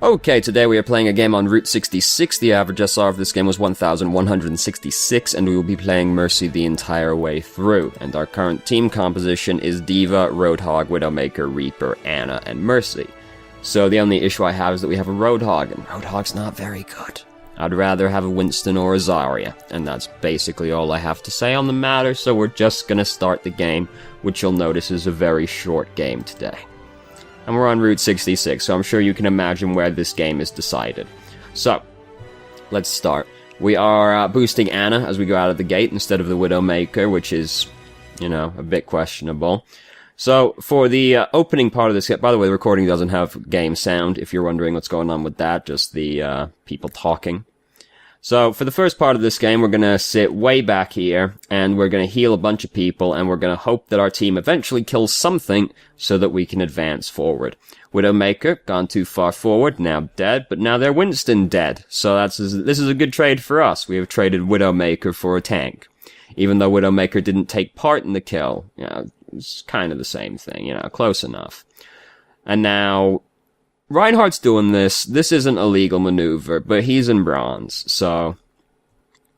Okay, today we are playing a game on Route 66. The average SR of this game was 1,166, and we will be playing Mercy the entire way through. And our current team composition is D.Va, Roadhog, Widowmaker, Reaper, Ana, and Mercy. So the only issue I have is that we have a Roadhog, and Roadhog's not very good. I'd rather have a Winston or a Zarya, and that's basically all I have to say on the matter, so we're just gonna start the game, which you'll notice is a very short game today. And we're on Route 66, so I'm sure you can imagine where this game is decided. So, let's start. We are boosting Ana as we go out of the gate instead of the Widowmaker, which is, you know, a bit questionable. So, for the opening part of this, by the way, the recording doesn't have game sound, if you're wondering what's going on with that, just the people talking. So, for the first part of this game, we're gonna sit way back here, and we're gonna heal a bunch of people, and we're gonna hope that our team eventually kills something so that we can advance forward. Widowmaker, gone too far forward, now dead, but now they're Winston dead. So this is a good trade for us. We have traded Widowmaker for a tank. Even though Widowmaker didn't take part in the kill, you know, it's kind of the same thing, you know, close enough. And now Reinhardt's doing this. This isn't a legal maneuver, but he's in bronze, so,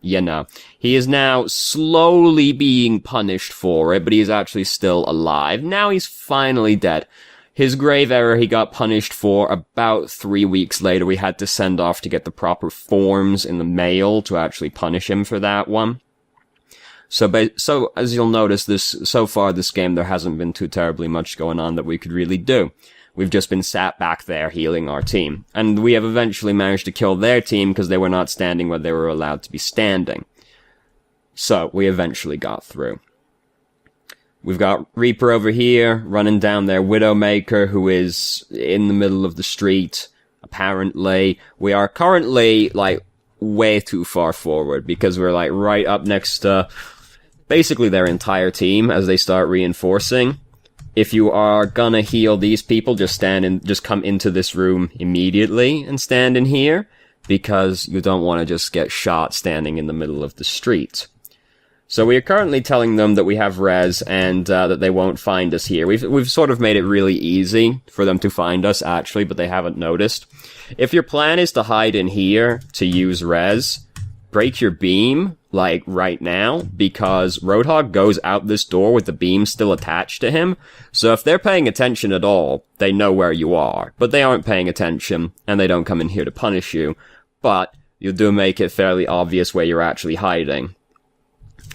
you know. He is now slowly being punished for it, but he's actually still alive. Now he's finally dead. His grave error he got punished for about 3 weeks later. We had to send off to get the proper forms in the mail to actually punish him for that one. So as you'll notice, so far this game, there hasn't been too terribly much going on that we could really do. We've just been sat back there healing our team. And we have eventually managed to kill their team because they were not standing where they were allowed to be standing. So, we eventually got through. We've got Reaper over here, running down their Widowmaker, who is in the middle of the street, apparently. We are currently, like, way too far forward, because we're, like, right up next to basically their entire team as they start reinforcing. If you are gonna heal these people, just come into this room immediately and stand in here, because you don't want to just get shot standing in the middle of the street. So we are currently telling them that we have res and that they won't find us here. We've sort of made it really easy for them to find us, actually, but they haven't noticed. If your plan is to hide in here to use res, break your beam, like, right now, because Roadhog goes out this door with the beam still attached to him, so if they're paying attention at all, they know where you are, but they aren't paying attention, and they don't come in here to punish you, but you do make it fairly obvious where you're actually hiding.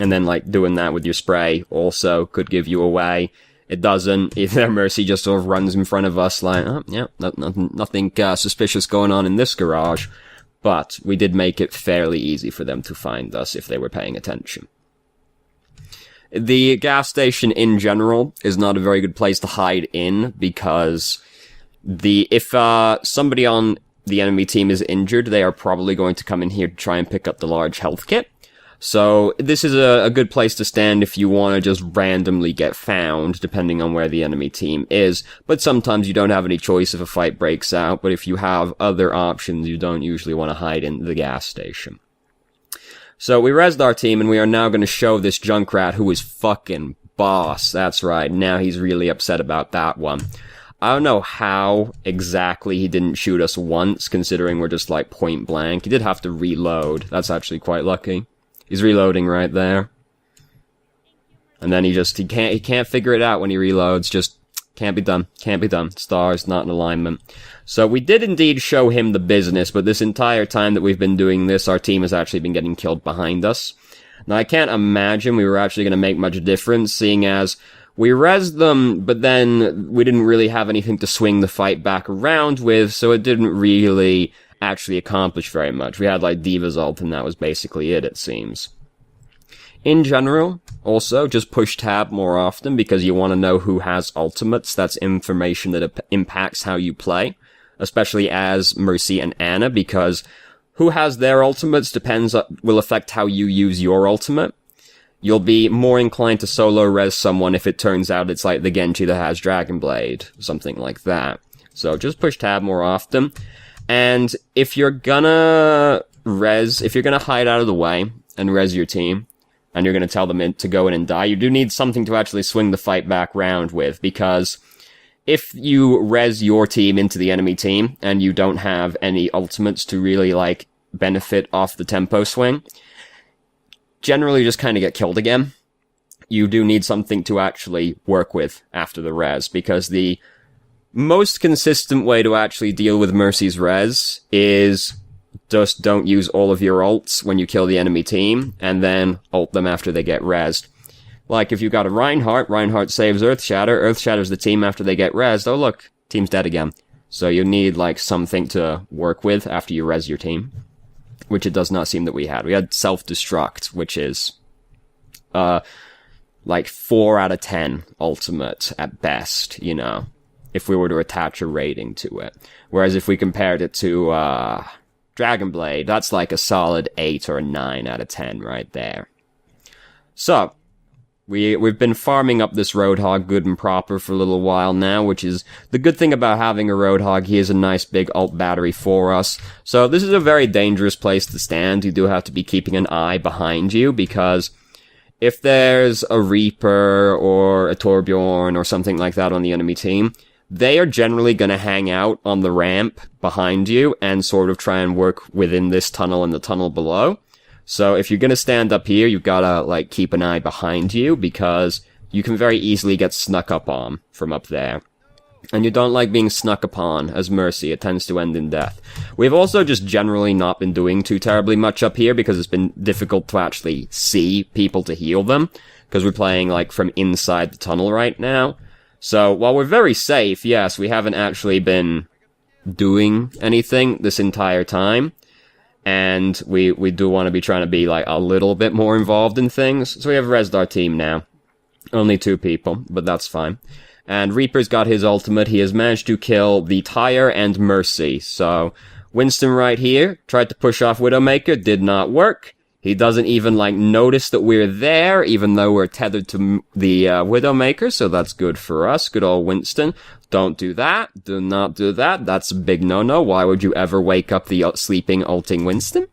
And then, like, doing that with your spray also could give you away. It doesn't. If their Mercy just sort of runs in front of us, like, oh, yeah, nothing suspicious going on in this garage. But we did make it fairly easy for them to find us if they were paying attention. The gas station in general is not a very good place to hide in, because if somebody on the enemy team is injured, they are probably going to come in here to try and pick up the large health kit. So this is a good place to stand if you want to just randomly get found, depending on where the enemy team is. But sometimes you don't have any choice if a fight breaks out, but if you have other options, you don't usually want to hide in the gas station. So we rezzed our team, and we are now going to show this Junkrat who is fucking boss. That's right, now he's really upset about that one. I don't know how exactly he didn't shoot us once, considering we're just like point blank. He did have to reload. That's actually quite lucky. He's reloading right there. And then he can't figure it out when he reloads. Just can't be done. Can't be done. Stars not in alignment. So we did indeed show him the business, but this entire time that we've been doing this, our team has actually been getting killed behind us. Now I can't imagine we were actually going to make much difference, seeing as we rezzed them, but then we didn't really have anything to swing the fight back around with, so it didn't really actually accomplish very much. We had, like, D.Va's ult, and that was basically it seems. In general, also, just push tab more often, because you want to know who has ultimates. That's information that impacts how you play, especially as Mercy and Ana, because who has their ultimates will affect how you use your ultimate. You'll be more inclined to solo res someone if it turns out it's like the Genji that has Dragon Blade, something like that. So just push tab more often. And if you're gonna hide out of the way and res your team, and you're gonna tell them to go in and die, you do need something to actually swing the fight back round with, because if you res your team into the enemy team and you don't have any ultimates to really, like, benefit off the tempo swing, generally just kind of get killed again. You do need something to actually work with after the res, because the most consistent way to actually deal with Mercy's res is just don't use all of your ults when you kill the enemy team, and then ult them after they get resed. Like, if you got a Reinhardt saves Earth shatters the team after they get resed. Oh look, team's dead again. So you need, like, something to work with after you res your team, which it does not seem that we had. We had self-destruct, which is, like 4 out of 10 ultimate at best, you know, if we were to attach a rating to it. Whereas if we compared it to, Dragon Blade, that's like a solid 8 or a 9 out of 10 right there. So, we've been farming up this Roadhog good and proper for a little while now, which is the good thing about having a Roadhog. He is a nice big ult battery for us. So this is a very dangerous place to stand. You do have to be keeping an eye behind you, because if there's a Reaper or a Torbjorn or something like that on the enemy team, they are generally going to hang out on the ramp behind you and sort of try and work within this tunnel and the tunnel below. So if you're going to stand up here, you've got to, like, keep an eye behind you, because you can very easily get snuck up on from up there. And you don't like being snuck upon as Mercy. It tends to end in death. We've also just generally not been doing too terribly much up here, because it's been difficult to actually see people to heal them, because we're playing, like, from inside the tunnel right now. So while we're very safe, yes, we haven't actually been doing anything this entire time. And we do want to be trying to be, like, a little bit more involved in things. So we have resed our team now. Only 2 people, but that's fine. And Reaper's got his ultimate. He has managed to kill the Tyre and Mercy. So Winston right here tried to push off Widowmaker, did not work. He doesn't even, like, notice that we're there, even though we're tethered to the Widowmaker, so that's good for us. Good old Winston. Don't do that. Do not do that. That's a big no-no. Why would you ever wake up the sleeping, ulting Winston?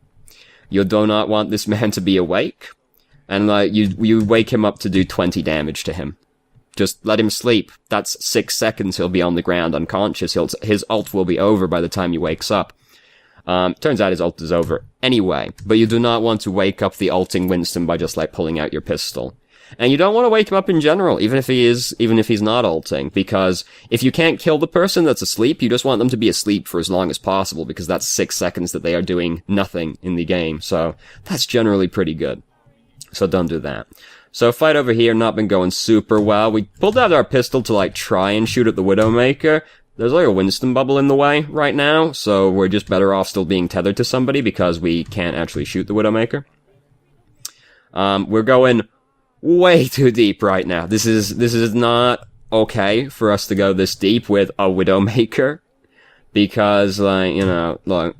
You do not want this man to be awake. And, like, you wake him up to do 20 damage to him. Just let him sleep. That's 6 seconds he'll be on the ground unconscious. His ult will be over by the time he wakes up. Turns out his ult is over anyway, but you do not want to wake up the ulting Winston by just, like, pulling out your pistol. And you don't want to wake him up in general, even if he's not ulting, because if you can't kill the person that's asleep, you just want them to be asleep for as long as possible, because that's 6 seconds that they are doing nothing in the game, so that's generally pretty good. So don't do that. So fight over here, not been going super well. We pulled out our pistol to, like, try and shoot at the Widowmaker. There's, like, a Winston bubble in the way right now, so we're just better off still being tethered to somebody, because we can't actually shoot the Widowmaker. We're going way too deep right now. This is not okay for us to go this deep with a Widowmaker, because, like, you know, look,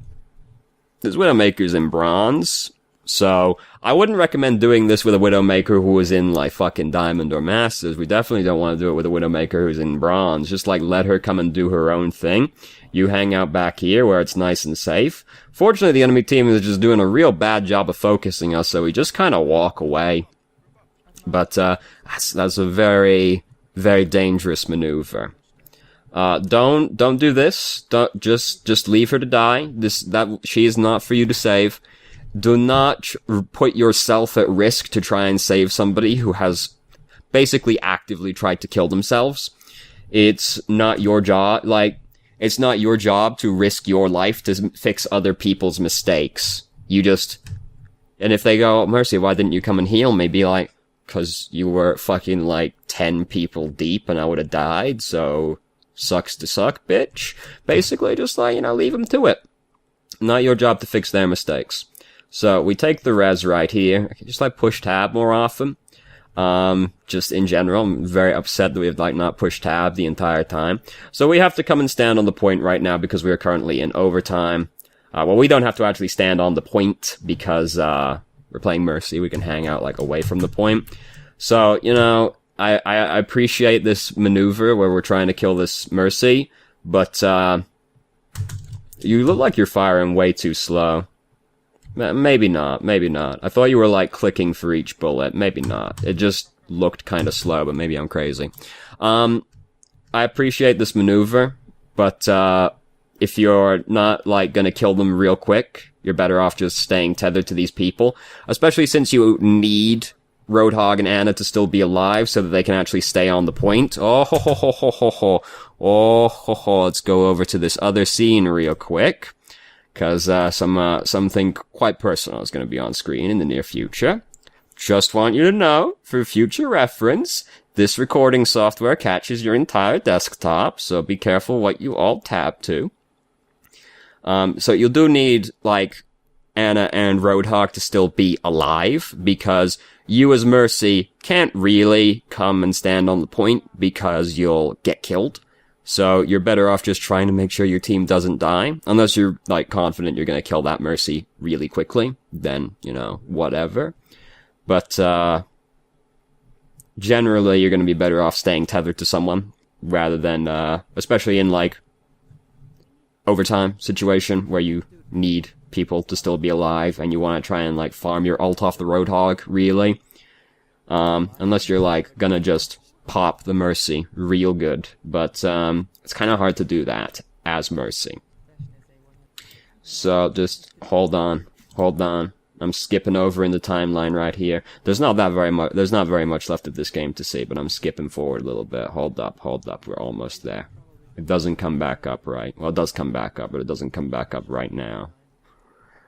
this Widowmaker's in bronze, so I wouldn't recommend doing this with a Widowmaker who was in, like, fucking Diamond or Masters. We definitely don't want to do it with a Widowmaker who's in bronze. Just, like, let her come and do her own thing. You hang out back here where it's nice and safe. Fortunately, the enemy team is just doing a real bad job of focusing us, so we just kind of walk away. But, that's a very, very dangerous maneuver. Don't do this. Just leave her to die. She is not for you to save. Do not put yourself at risk to try and save somebody who has basically actively tried to kill themselves. It's not your job, it's not your job to risk your life to fix other people's mistakes. And if they go, Mercy, why didn't you come and heal me? Be like, 'cause you were fucking, like, 10 people deep and I would've died, so sucks to suck, bitch. Basically, just, like, you know, leave them to it. Not your job to fix their mistakes. So we take the res right here. I can just, like, push tab more often. Just in general, I'm very upset that we have, like, not pushed tab the entire time. So we have to come and stand on the point right now because we are currently in overtime. Well, we don't have to actually stand on the point because, we're playing Mercy. We can hang out, like, away from the point. So, you know, I appreciate this maneuver where we're trying to kill this Mercy, but, you look like you're firing way too slow. Maybe not. I thought you were, like, clicking for each bullet. Maybe not. It just looked kind of slow, but maybe I'm crazy. I appreciate this maneuver, but if you're not, like, gonna kill them real quick, you're better off just staying tethered to these people, especially since you need Roadhog and Anna to still be alive so that they can actually stay on the point. Oh, ho, ho, ho, ho, ho, ho. Oh, ho, ho. Let's go over to this other scene real quick, because something quite personal is going to be on screen in the near future. Just want you to know, for future reference, this recording software catches your entire desktop, so be careful what you all tab to. So you do need, like, Anna and Roadhog to still be alive, because you as Mercy can't really come and stand on the point because you'll get killed. So you're better off just trying to make sure your team doesn't die. Unless you're, like, confident you're gonna kill that Mercy really quickly. Then, you know, whatever. But, generally you're gonna be better off staying tethered to someone, rather than, especially in, like, overtime situation where you need people to still be alive and you want to try and, like, farm your ult off the Roadhog, really. Unless you're, like, gonna just pop the Mercy real good. But, it's kind of hard to do that as Mercy. So, just hold on. I'm skipping over in the timeline right here. There's not very much left of this game to see, but I'm skipping forward a little bit. Hold up. We're almost there. It doesn't come back up, right? Well, it does come back up, but it doesn't come back up right now.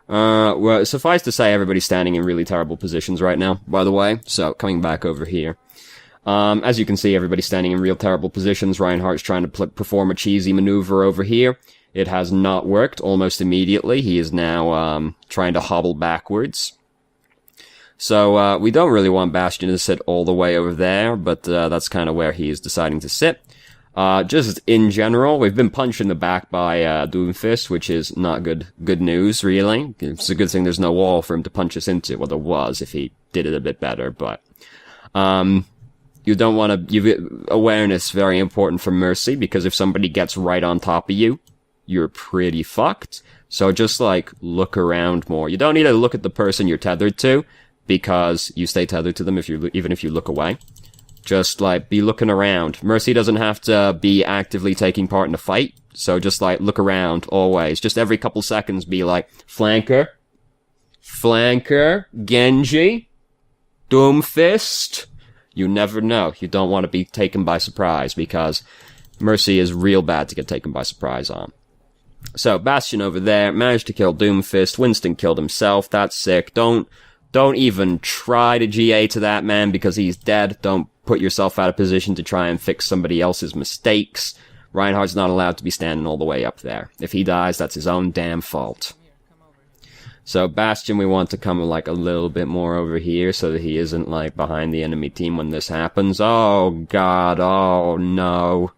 Well, suffice to say, everybody's standing in really terrible positions right now, by the way. So, coming back over here. As you can see, everybody's standing in real terrible positions. Reinhardt's trying to perform a cheesy maneuver over here. It has not worked almost immediately. He is now, trying to hobble backwards. So, we don't really want Bastion to sit all the way over there, but, that's kind of where he is deciding to sit. Just in general, we've been punched in the back by, Doomfist, which is not good news, really. It's a good thing there's no wall for him to punch us into. Well, there was, if he did it a bit better, but, you don't want to, awareness very important for Mercy, because if somebody gets right on top of you, you're pretty fucked. So just, like, look around more. You don't need to look at the person you're tethered to, because you stay tethered to them even if you look away. Just, like, be looking around. Mercy doesn't have to be actively taking part in a fight, so just, like, look around, always. Just every couple seconds be like, Flanker, Genji, Doomfist. You never know. You don't want to be taken by surprise, because Mercy is real bad to get taken by surprise on. So, Bastion over there, managed to kill Doomfist. Winston killed himself. That's sick. Don't even try to GA to that man, because he's dead. Don't put yourself out of position to try and fix somebody else's mistakes. Reinhardt's not allowed to be standing all the way up there. If he dies, that's his own damn fault. So, Bastion, we want to come, like, a little bit more over here so that he isn't, like, behind the enemy team when this happens. Oh, God. Oh, no.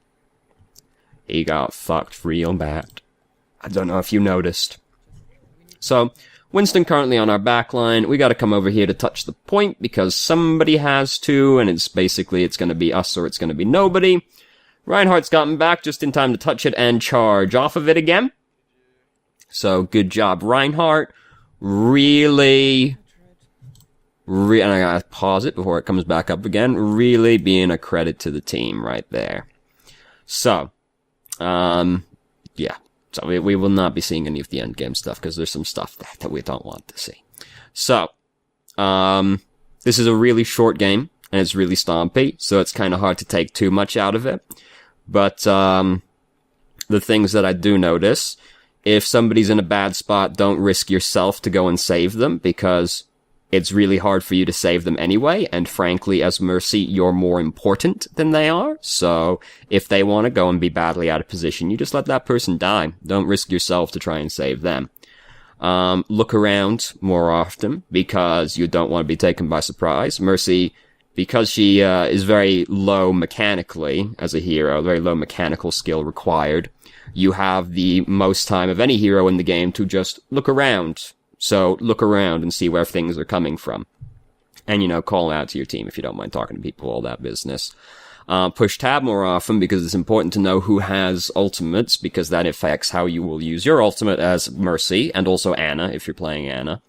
He got fucked real bad. I don't know if you noticed. So, Winston currently on our backline. We gotta come over here to touch the point, because somebody has to, and it's gonna be us or it's gonna be nobody. Reinhardt's gotten back just in time to touch it and charge off of it again. So, good job, Reinhardt. Really, and I gotta pause it before it comes back up again. Really being a credit to the team right there. So, yeah. So we will not be seeing any of the endgame stuff, because there's some stuff there that we don't want to see. So, this is a really short game, and it's really stompy, so it's kind of hard to take too much out of it. But, the things that I do notice, if somebody's in a bad spot, don't risk yourself to go and save them, because it's really hard for you to save them anyway, and frankly, as Mercy, you're more important than they are, so if they want to go and be badly out of position, you just let that person die. Don't risk yourself to try and save them. Look around more often, because you don't want to be taken by surprise. Mercy, because she is very low mechanically as a hero, very low mechanical skill required, you have the most time of any hero in the game to just look around. So, look around and see where things are coming from. And, you know, call out to your team if you don't mind talking to people, all that business. Push tab more often, because it's important to know who has ultimates, because that affects how you will use your ultimate as Mercy, and also Anna, if you're playing Anna.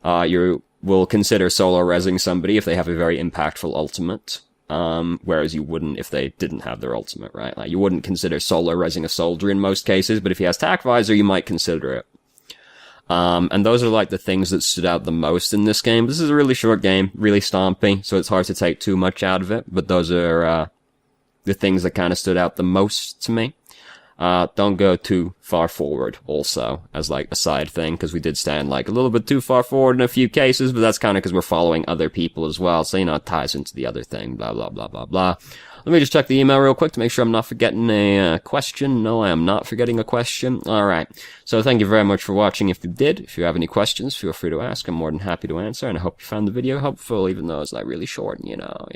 You will consider solo resing somebody if they have a very impactful ultimate. whereas you wouldn't if they didn't have their ultimate, right? Like, you wouldn't consider solo resing a soldier in most cases, but if he has tac visor, you might consider it. And those are like the things that stood out the most in this game. This is a really short game, really stompy, so it's hard to take too much out of it, but those are, the things that kind of stood out the most to me. Don't go too far forward also, as like a side thing, because we did stand like a little bit too far forward in a few cases, but that's kind of because we're following other people as well, so, you know, it ties into the other thing, blah, blah, blah, blah, blah. Let me just check the email real quick to make sure I'm not forgetting a question. No, I am not forgetting a question. Alright, so thank you very much for watching. If you did, if you have any questions, feel free to ask. I'm more than happy to answer, and I hope you found the video helpful, even though it's like really short, you know.